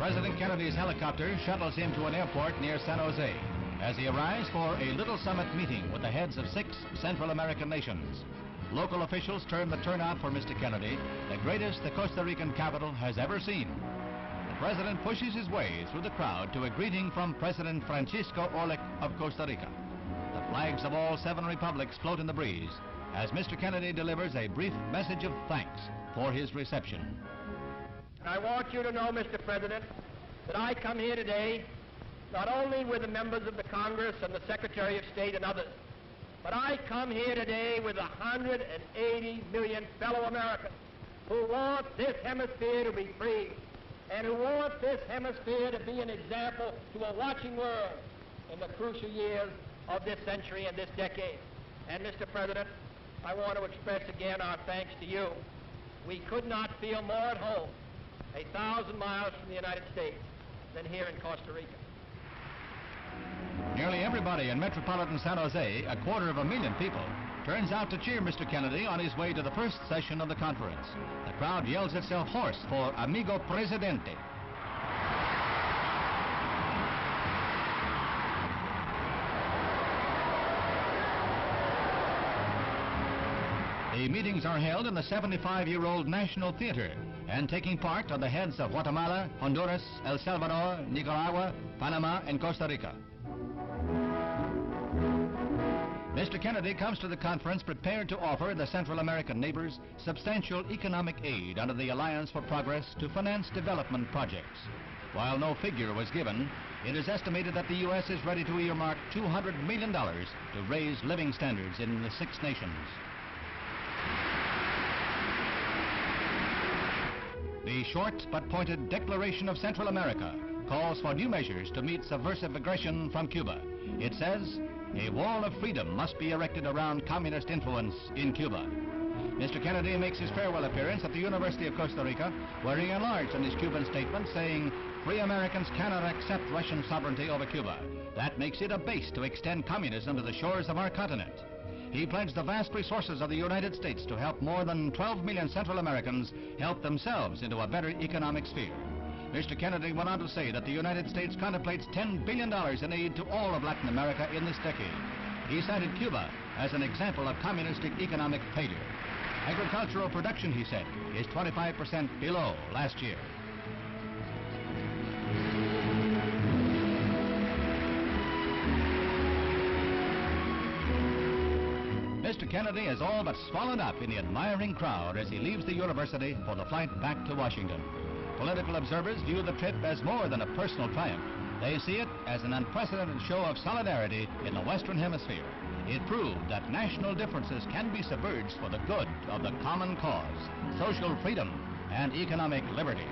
President Kennedy's helicopter shuttles him to an airport near San Jose as he arrives for a little summit meeting with the heads of 6 Central American nations. Local officials term the turnout for Mr. Kennedy the greatest the Costa Rican capital has ever seen. The president pushes his way through the crowd to a greeting from President Francisco Orlik of Costa Rica. The flags of all 7 republics float in the breeze as Mr. Kennedy delivers a brief message of thanks for his reception. I want you to know, Mr. President, that I come here today not only with the members of the Congress and the Secretary of State and others, but I come here today with 180 million fellow Americans who want this hemisphere to be free and who want this hemisphere to be an example to a watching world in the crucial years of this century and this decade. And, Mr. President, I want to express again our thanks to you. We could not feel more at home 1,000 miles from the United States than here in Costa Rica. Nearly everybody in metropolitan San Jose, 250,000 people, turns out to cheer Mr. Kennedy on his way to the first session of the conference. The crowd yells itself hoarse for Amigo Presidente. The meetings are held in the 75-year-old National Theater, and taking part are the heads of Guatemala, Honduras, El Salvador, Nicaragua, Panama, and Costa Rica. Mr. Kennedy comes to the conference prepared to offer the Central American neighbors substantial economic aid under the Alliance for Progress to finance development projects. While no figure was given, it is estimated that the U.S. is ready to earmark $200 million to raise living standards in the 6 nations. The short but pointed Declaration of Central America calls for new measures to meet subversive aggression from Cuba. It says, a wall of freedom must be erected around communist influence in Cuba. Mr. Kennedy makes his farewell appearance at the University of Costa Rica, where he enlarged on his Cuban statement, saying, free Americans cannot accept Russian sovereignty over Cuba. That makes it a base to extend communism to the shores of our continent. He pledged the vast resources of the United States to help more than 12 million Central Americans help themselves into a better economic sphere. Mr. Kennedy went on to say that the United States contemplates $10 billion in aid to all of Latin America in this decade. He cited Cuba as an example of communistic economic failure. Agricultural production, he said, is 25% below last year. Mr. Kennedy has all but swallowed up in the admiring crowd as he leaves the university for the flight back to Washington. Political observers view the trip as more than a personal triumph. They see it as an unprecedented show of solidarity in the Western Hemisphere. It proved that national differences can be submerged for the good of the common cause, social freedom, and economic liberty.